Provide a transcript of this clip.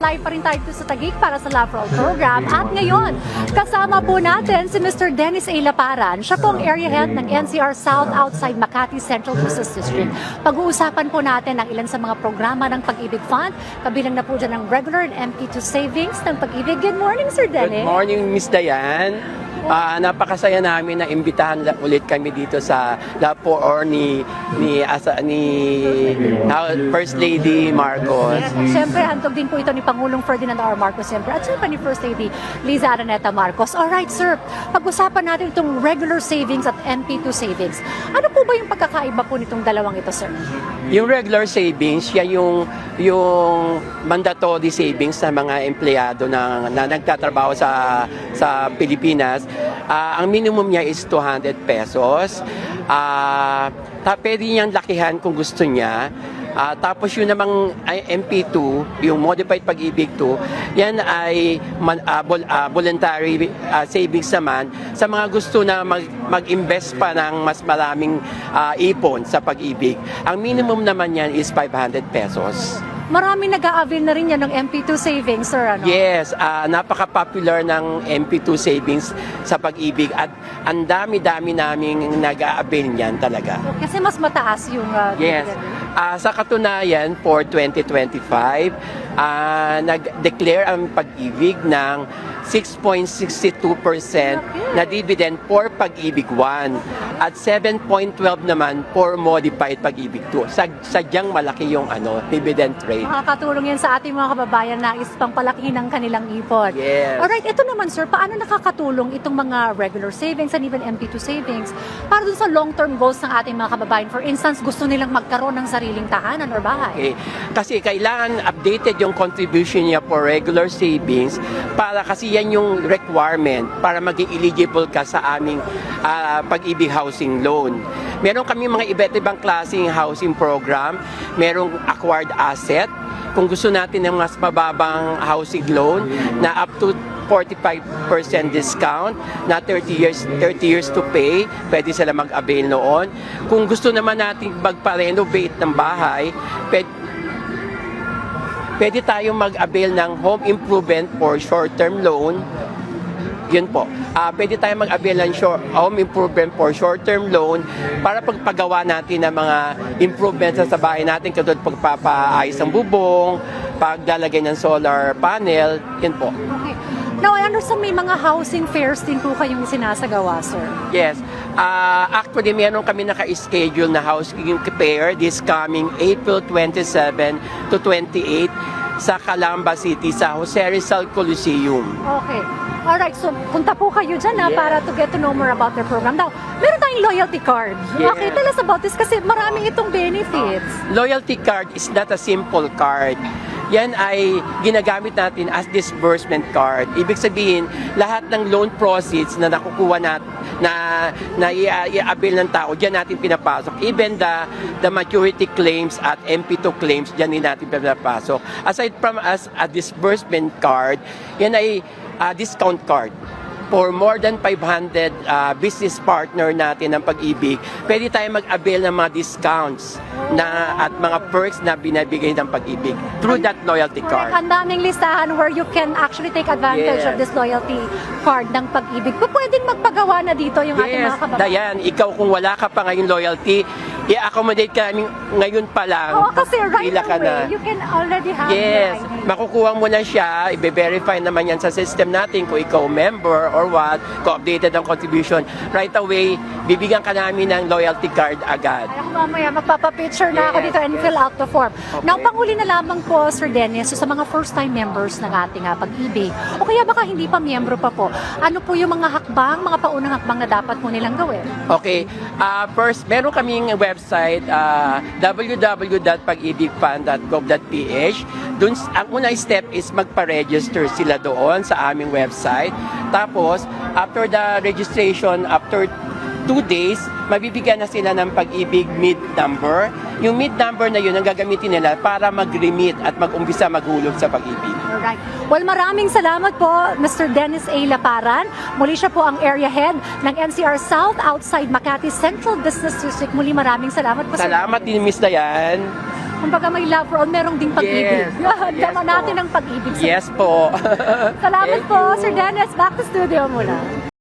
live pa rin tayo dito sa Taguig para sa Love for All program. At ngayon, kasama po natin si Mr. Dennis A. Laparan. Siya po ang area head ng NCR South outside Makati Central Business District. Pag-uusapan po natin ang ilan sa mga programa ng Pag-ibig Fund. Kabilang na po dyan ang regular and MP2 savings ng Pag-ibig. Good morning, Sir Dennis. Good morning, Miss Dayan. Napakasaya namin na imbitahan ulit kami dito sa Love for All ni First Lady Marcos. Siyempre, handog din po ito ni Pangulong Ferdinand R. Marcos siyempre. At siyempre ni First Lady Liza Araneta Marcos. Alright, sir. Pag-usapan natin itong regular savings at MP2 savings. Ano po ba yung pagkakaiba po nitong dalawang ito, sir? Yung regular savings, yan yung mandatory savings sa mga empleyado na nagtatrabaho sa Pilipinas. Ang minimum niya is 200 pesos. Pwede niyang lakihan kung gusto niya. Tapos yun namang MP2, yung Modified Pag-ibig 2, yan ay voluntary savings naman sa mga gusto na mag-invest pa ng mas maraming ipon sa Pag-ibig. Ang minimum naman yan is 500 pesos. Maraming nag-a-avail na rin yan ng MP2 savings, sir. Ano? Yes, napaka-popular ng MP2 savings sa Pag-ibig at ang dami-dami naming nag-a-avail niyan talaga. Kasi mas mataas yung... Yes. Sa katunayan, for 2025, nag-declare ang Pag-ibig ng 6.62% na dividend for Pag-ibig 1 at 7.12 naman for Modified Pag-ibig 2. Sadyang malaki yung dividend rate. Makakatulong yan sa ating mga kababayan na pangpalaki ng kanilang ipon. Yes. Alright, ito naman sir, paano nakakatulong itong mga regular savings and even MP2 savings para dun sa long-term goals ng ating mga kababayan? For instance, gusto nilang magkaroon ng sariling tahanan or bahay. Okay. Kasi kailangan updated yung contribution niya for regular savings para kasi yan yung requirement para maging eligible ka sa aming Pag-ibig housing loan. Meron kami mga iba't ibang klaseng housing program. Merong acquired asset. Kung gusto natin ng mas mababang housing loan na up to 45% discount na 30 years to pay, pwede sila mag-avail noon. Kung gusto naman natin magpa-renovate ng bahay, pwede tayong mag-avail ng home improvement for short-term loan. Yun po. Pwede tayong mag-avail ng home improvement for short-term loan para pagpagawa natin ng mga improvements sa bahay natin, katulad pagpapaayos ng bubong, paglalagay ng solar panel. Yun po. Okay. Now, I understand may mga housing fairs din po kayong sinasagawa, sir. Yes. Actually, meron kami naka-schedule na housing fair this coming April 27 to 28 sa Calamba City, sa Jose Rizal Coliseum. Okay. Alright, so punta po kayo dyan para to get to know more about their program. Now, meron tayong loyalty card. Yes. Okay, tell us about this kasi maraming itong benefits. Loyalty card is not a simple card. Yan ay ginagamit natin as disbursement card. Ibig sabihin, lahat ng loan proceeds na nakukuha natin, na i-avail ng tao, diyan natin pinapasok. Even the maturity claims at MP2 claims, diyan din natin pinapasok. Aside from as a disbursement card, yan ay discount card. For more than 500 business partner natin ng Pag-ibig, pwede tayo mag-avail ng mga discounts at mga perks na binabigay ng Pag-ibig through that loyalty card. Ang daming listahan where you can actually take advantage of this loyalty card ng Pag-ibig. Pwedeng magpagawa na dito yung ating mga kababayan. Dayan, ikaw kung wala ka pa ngayon loyalty, i-accommodate ka namin ngayon pa lang. Oo, kasi right Pila ka away, na. you can already have Yes, your ID. makukuha mo na siya, i-verify naman yan sa system natin kung ikaw member or what, kung updated ang contribution. Right away, bibigyan ka namin ng loyalty card agad. Ay, ako mamaya, magpapapicture na ako Yes, dito and yes. fill out the form. Okay. Now, panghuli na lamang po, Sir Dennis, sa mga first-time members ng ating Pag-ibig, o kaya baka hindi pa miyembro pa po, ano po yung mga hakbang, mga paunang hakbang na dapat po nilang gawin? Okay, first, meron kaming website, www.pagibigfund.gov.ph. Dun, ang unang step is magpa-register sila doon sa aming website. Tapos, after the registration, after 2 days, mabibigyan na sila ng Pag-ibig MID number. Yung MID number na yun ang gagamitin nila para mag-remit at mag-umpisa maghulog sa Pag-ibig. Alright. Well, maraming salamat po, Mr. Dennis A. Laparan. Muli siya po ang area head ng NCR South outside Makati Central Business District. Muli maraming salamat po, Sir. Salamat din, Miss Dayan. Kumbaga may love for all, merong ding pag-ibig. Yes. Yes Dama po. natin ang pag-ibig. Yes po. Salamat Thank po, you. Sir Dennis. Back to studio muna.